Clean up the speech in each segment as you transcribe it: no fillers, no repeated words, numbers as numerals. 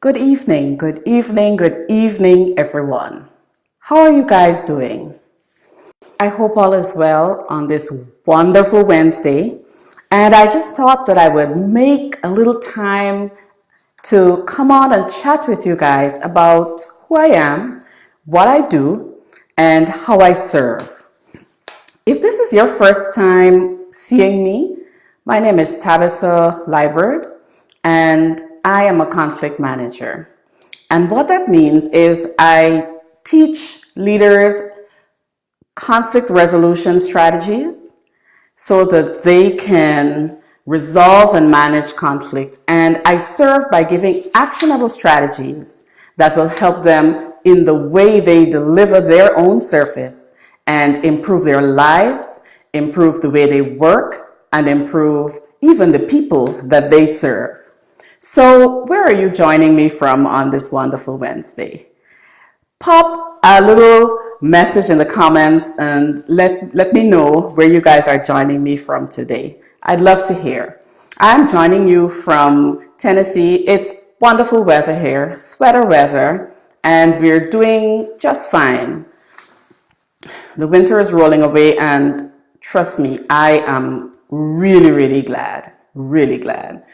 Good evening, good evening, everyone. How are you guys doing? I hope all is well on this wonderful Wednesday. And I just thought that I would make a little time to come on and chat with you guys about who I am, what I do, and how I serve. If this is your first time seeing me, my name is Tabitha Liebert, and I am a conflict manager. And what that means is I teach leaders conflict resolution strategies so that they can resolve and manage conflict. And I serve by giving actionable strategies that will help them in the way they deliver their own service and improve their lives, improve the way they work, and improve even the people that they serve. So where are you joining me from on this wonderful Wednesday? Pop a little message in the comments and let me know where you guys are joining me from today. I'd love to hear. I'm joining you from Tennessee. It's wonderful weather here, sweater weather, and we're doing just fine. The winter is rolling away, and trust me, I am really glad, really glad.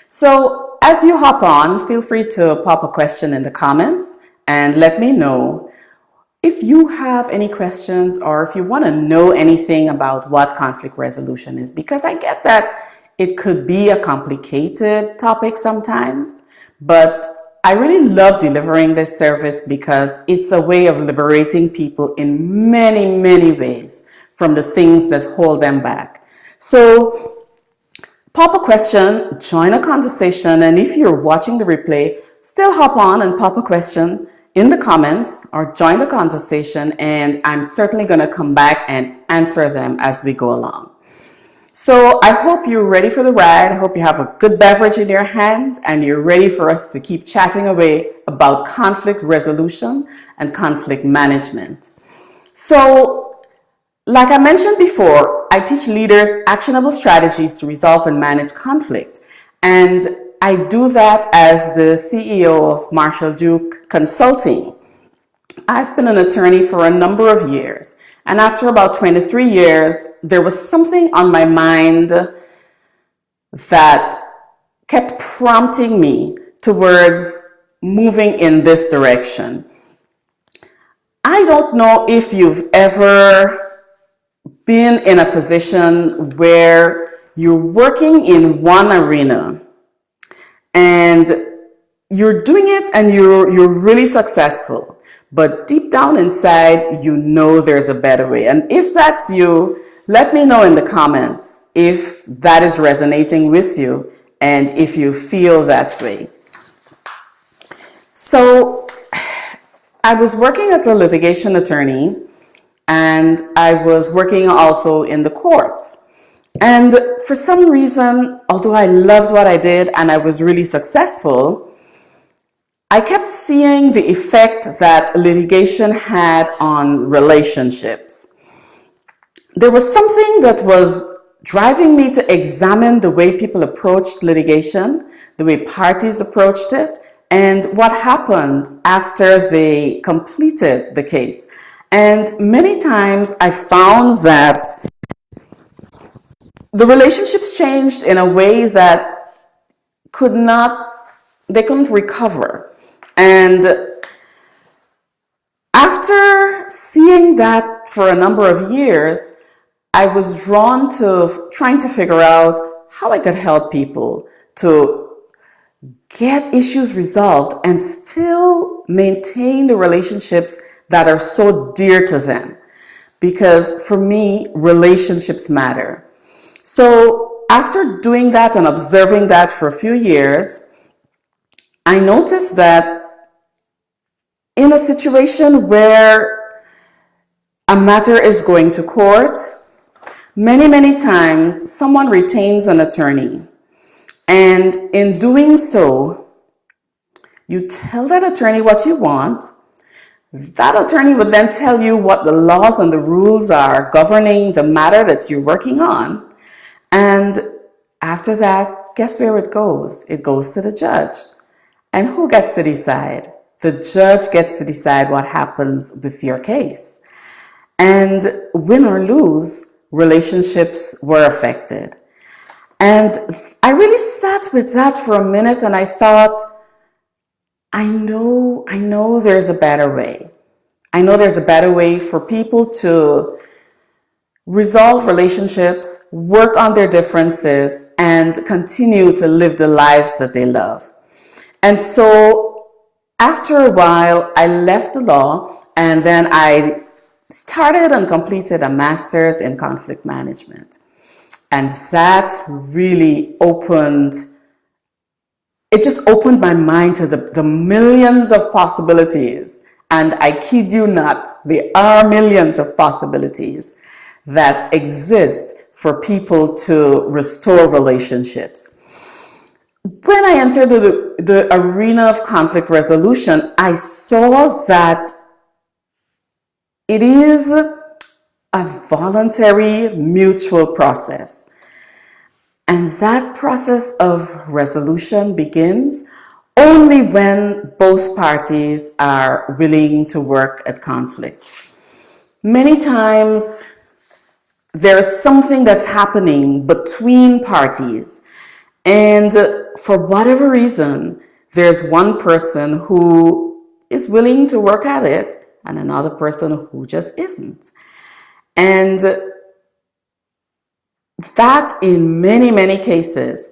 So as you hop on, feel free to pop a question in the comments and let me know if you have any questions or if you want to know anything about what conflict resolution is, because I get that it could be a complicated topic sometimes, but I really love delivering this service because it's a way of liberating people in many ways from the things that hold them back. So pop a question, join a conversation, and if you're watching the replay, still hop on and pop a question in the comments or join the conversation, and I'm certainly going to come back and answer them as we go along. So I hope you're ready for the ride. I hope you have a good beverage in your hand and you're ready for us to keep chatting away about conflict resolution and conflict management. So like I mentioned before, I teach leaders actionable strategies to resolve and manage conflict. And I do that as the CEO of Marshall Duke Consulting. I've been an attorney for a number of years. And after about 23 years, there was something on my mind that kept prompting me towards moving in this direction. I don't know if you've ever been in a position where you're working in one arena and you're doing it and you're really successful, but deep down inside, you know there's a better way. And if that's you, let me know in the comments if that is resonating with you and if you feel that way. So I was working as a litigation attorney, and I was working also in the court. And for some reason, although I loved what I did and I was really successful, I kept seeing the effect that litigation had on relationships. There was something that was driving me to examine the way people approached litigation, the way parties approached it, and what happened after they completed the case. And many times I found that the relationships changed in a way that they couldn't recover. And after seeing that for a number of years, I was drawn to trying to figure out how I could help people to get issues resolved and still maintain the relationships that are so dear to them. Because for me, relationships matter. So after doing that and observing that for a few years, I noticed that in a situation where a matter is going to court, many times someone retains an attorney. And in doing so, you tell that attorney what you want. That attorney would then tell you what the laws and the rules are governing the matter that you're working on. And after that, guess where it goes? It goes to the judge. And who gets to decide? The judge gets to decide what happens with your case. And win or lose, relationships were affected. And I really sat with that for a minute and I thought, I know there's a better way. I know there's a better way for people to resolve relationships, work on their differences, and continue to live the lives that they love. And so after a while, I left the law and then I started and completed a master's in conflict management. And that really just opened my mind to the millions of possibilities. And I kid you not, there are millions of possibilities that exist for people to restore relationships. When I entered the arena of conflict resolution, I saw that it is a voluntary mutual process. And that process of resolution begins only when both parties are willing to work at conflict. Many times, there is something that's happening between parties, and for whatever reason, there's one person who is willing to work at it and another person who just isn't. And that, in many, many cases,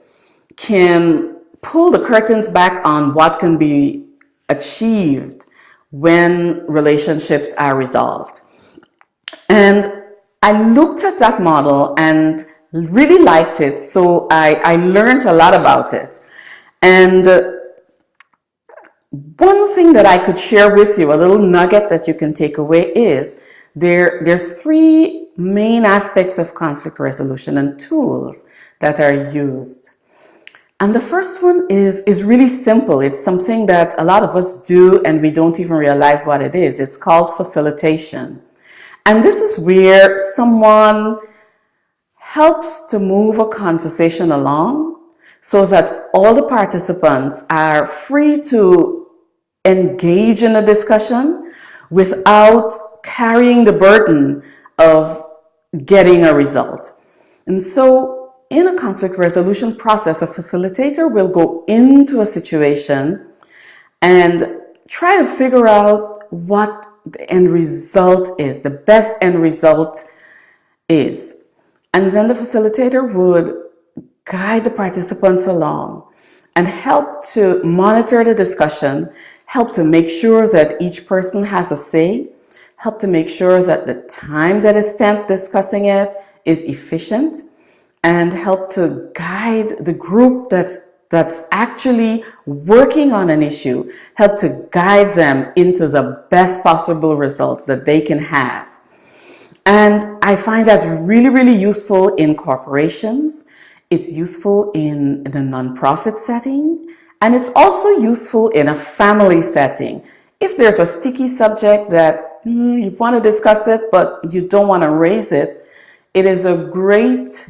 can pull the curtains back on what can be achieved when relationships are resolved. And I looked at that model and really liked it, so I learned a lot about it. And one thing that I could share with you, a little nugget that you can take away, is there are three main aspects of conflict resolution and tools that are used. And the first one is really simple. It's something that a lot of us do and we don't even realize what it is. It's called facilitation. And this is where someone helps to move a conversation along so that all the participants are free to engage in a discussion without carrying the burden of getting a result. And so in a conflict resolution process, a facilitator will go into a situation and try to figure out what the end result is, the best end result is. And then the facilitator would guide the participants along and help to monitor the discussion, help to make sure that each person has a say, help to make sure that the time that is spent discussing it is efficient, and help to guide the group that's actually working on an issue, help to guide them into the best possible result that they can have. And I find that's really, really useful in corporations. It's useful in the nonprofit setting, and it's also useful in a family setting. If there's a sticky subject that you want to discuss it, but you don't want to raise it, it is a great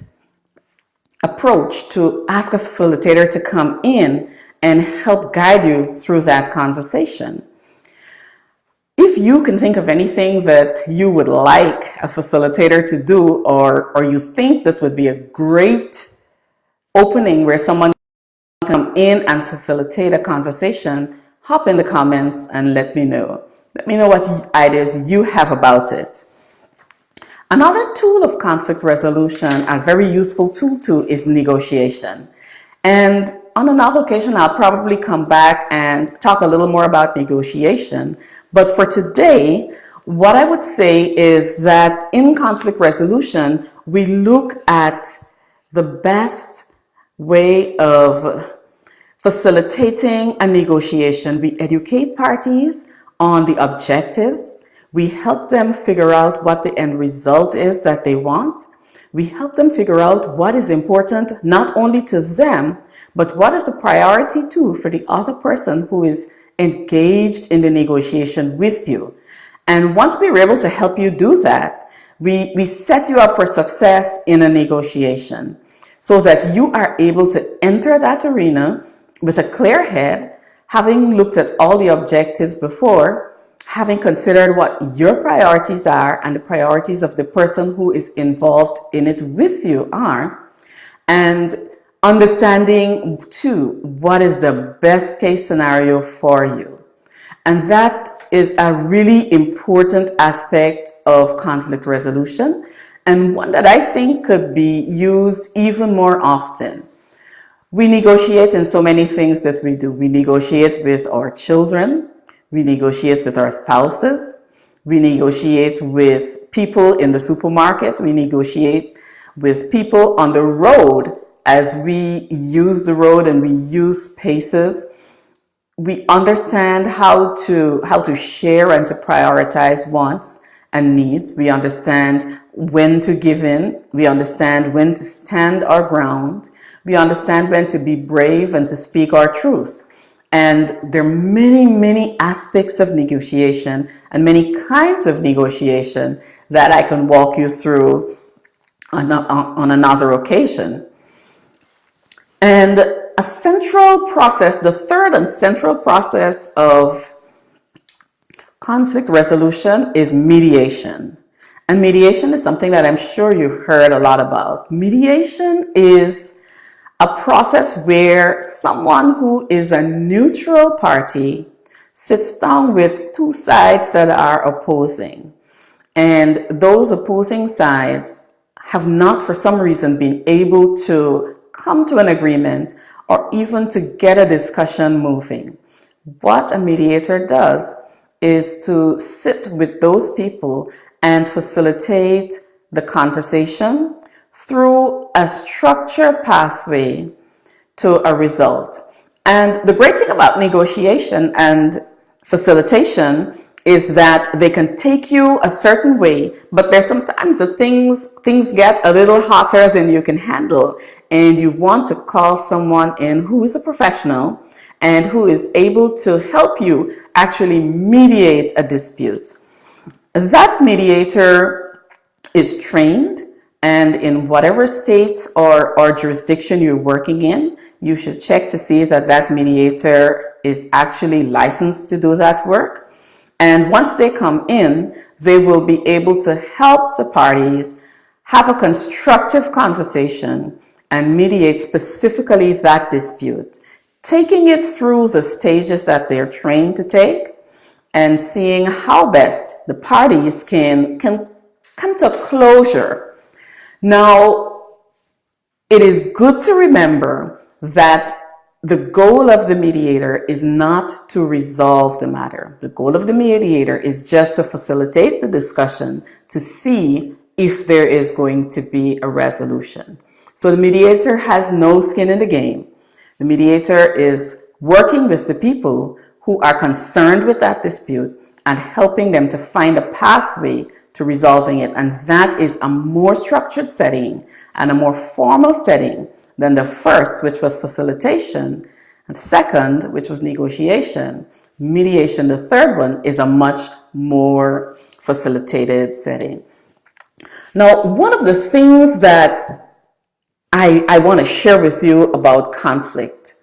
approach to ask a facilitator to come in and help guide you through that conversation. If you can think of anything that you would like a facilitator to do, or you think that would be a great opening where someone can come in and facilitate a conversation, hop in the comments and let me know. Let me know what ideas you have about it. Another tool of conflict resolution, a very useful tool too, is negotiation. And on another occasion, I'll probably come back and talk a little more about negotiation. But for today, what I would say is that in conflict resolution, we look at the best way of facilitating a negotiation. We educate parties on the objectives. We help them figure out what the end result is that they want. We help them figure out what is important not only to them, but what is the priority too for the other person who is engaged in the negotiation with you. And once we're able to help you do that, we set you up for success in a negotiation so that you are able to enter that arena with a clear head, having looked at all the objectives before, having considered what your priorities are and the priorities of the person who is involved in it with you are, and understanding too what is the best case scenario for you. And that is a really important aspect of conflict resolution, and one that I think could be used even more often. We negotiate in so many things that we do. We negotiate with our children, we negotiate with our spouses, we negotiate with people in the supermarket, we negotiate with people on the road as we use the road and we use spaces. We understand how to share and to prioritize wants and needs. We understand when to give in. We understand when to stand our ground. We understand when to be brave and to speak our truth. And there are many, many aspects of negotiation and many kinds of negotiation that I can walk you through on another occasion. And a central process, the third and central process of conflict resolution is mediation. And mediation is something that I'm sure you've heard a lot about. Mediation is a process where someone who is a neutral party sits down with two sides that are opposing. And those opposing sides have not, for some reason, been able to come to an agreement or even to get a discussion moving. What a mediator does is to sit with those people and facilitate the conversation through a structured pathway to a result. And the great thing about negotiation and facilitation is that they can take you a certain way, but there's sometimes the things get a little hotter than you can handle, and you want to call someone in who is a professional and who is able to help you actually mediate a dispute. That mediator is trained, and in whatever state or jurisdiction you're working in, you should check to see that that mediator is actually licensed to do that work. And once they come in, they will be able to help the parties have a constructive conversation and mediate specifically that dispute, taking it through the stages that they're trained to take and seeing how best the parties can come to closure. Now, it is good to remember that the goal of the mediator is not to resolve the matter. The goal of the mediator is just to facilitate the discussion to see if there is going to be a resolution. So the mediator has no skin in the game. The mediator is working with the people who are concerned with that dispute and helping them to find a pathway to resolving it. And that is a more structured setting and a more formal setting than the first, which was facilitation, and the second, which was negotiation. Mediation, the third one, is a much more facilitated setting. Now, one of the things that I want to share with you about conflict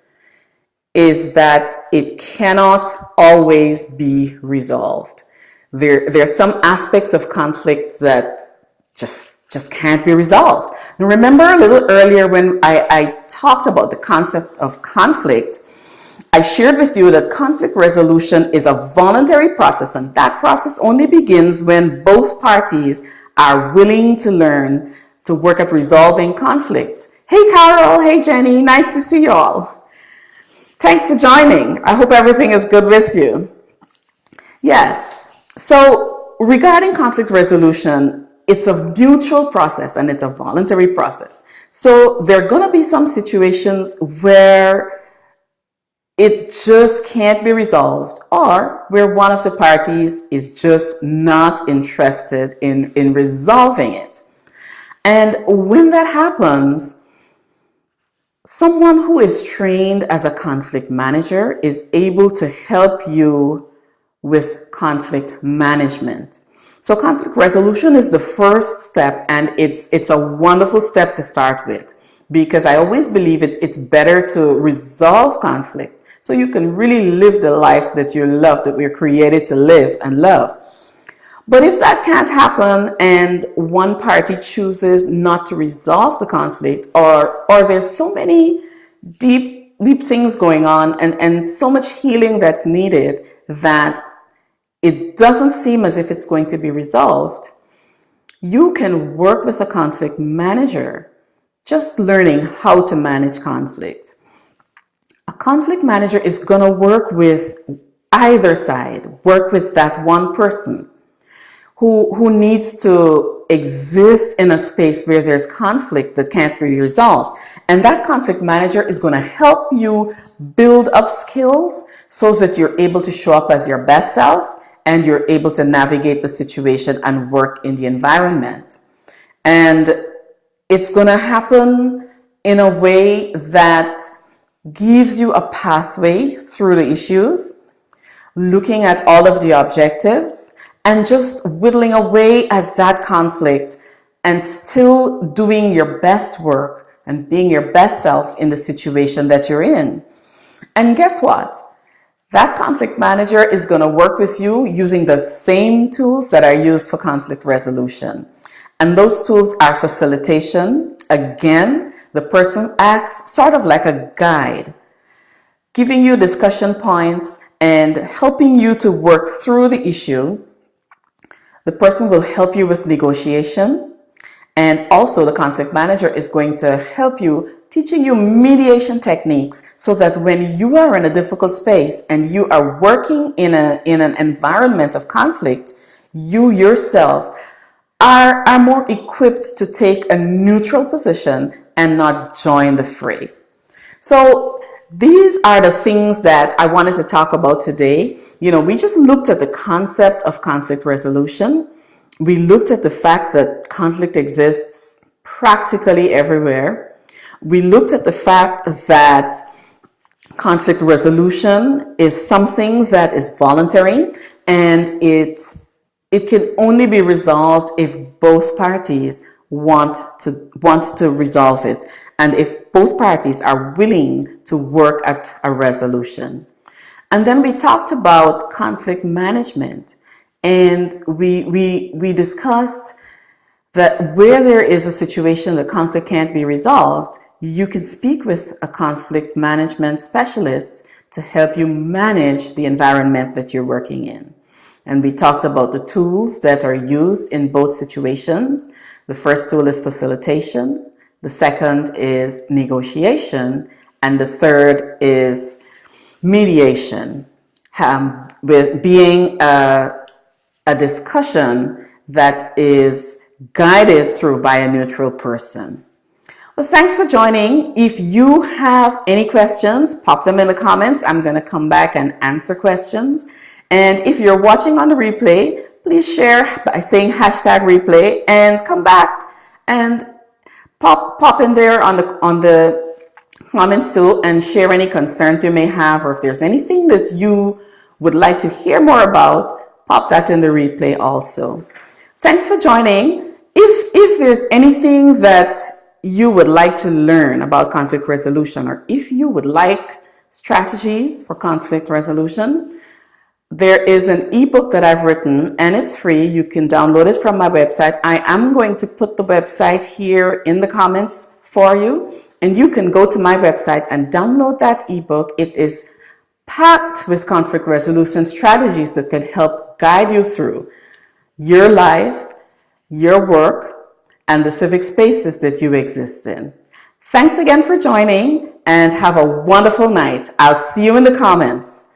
is that it cannot always be resolved. There are some aspects of conflict that just can't be resolved. Now, remember a little earlier when I talked about the concept of conflict, I shared with you that conflict resolution is a voluntary process, and that process only begins when both parties are willing to learn to work at resolving conflict. Hey Carol, hey Jenny, nice to see you all. Thanks for joining. I hope everything is good with you. Yes, so regarding conflict resolution, it's a mutual process and it's a voluntary process. So there are going to be some situations where it just can't be resolved, or where one of the parties is just not interested in resolving it. And when that happens, someone who is trained as a conflict manager is able to help you with conflict management. So conflict resolution is the first step, and it's a wonderful step to start with, because I always believe it's better to resolve conflict so you can really live the life that you love, that we're created to live and love. But if that can't happen and one party chooses not to resolve the conflict, or there's so many deep things going on, and so much healing that's needed that it doesn't seem as if it's going to be resolved, you can work with a conflict manager, just learning how to manage conflict. A conflict manager is going to work with either side, work with that one person who needs to exist in a space where there's conflict that can't be resolved. And that conflict manager is going to help you build up skills so that you're able to show up as your best self and you're able to navigate the situation and work in the environment. And it's going to happen in a way that gives you a pathway through the issues, looking at all of the objectives, and just whittling away at that conflict and still doing your best work and being your best self in the situation that you're in. And guess what? That conflict manager is going to work with you using the same tools that are used for conflict resolution. And those tools are facilitation. Again, the person acts sort of like a guide, giving you discussion points and helping you to work through the issue. The person will help you with negotiation, and also the conflict manager is going to help you, teaching you mediation techniques so that when you are in a difficult space and you are working in an environment of conflict, you yourself are more equipped to take a neutral position and not join the fray. So these are the things that I wanted to talk about today. We just looked at the concept of conflict resolution. We looked at the fact that conflict exists practically everywhere. We looked at the fact that conflict resolution is something that is voluntary, and it can only be resolved if both parties want to resolve it, and if both parties are willing to work at a resolution. And then we talked about conflict management, and we discussed that where there is a situation that conflict can't be resolved, you can speak with a conflict management specialist to help you manage the environment that you're working in. And we talked about the tools that are used in both situations. The first tool is facilitation, the second is negotiation, and the third is mediation, with being a discussion that is guided through by a neutral person. Well, thanks for joining. If you have any questions, pop them in the comments. I'm going to come back and answer questions. And if you're watching on the replay, please share by saying #replay and come back and pop in there on the comments too and share any concerns you may have, or if there's anything that you would like to hear more about, pop that in the replay also. Thanks for joining. If there's anything that you would like to learn about conflict resolution, or if you would like strategies for conflict resolution, there is an ebook that I've written, and it's free. You can download it from my website. I am going to put the website here in the comments for you, and you can go to my website and download that ebook. It is packed with conflict resolution strategies that can help guide you through your life, your work, and the civic spaces that you exist in. Thanks again for joining, and have a wonderful night. I'll see you in the comments.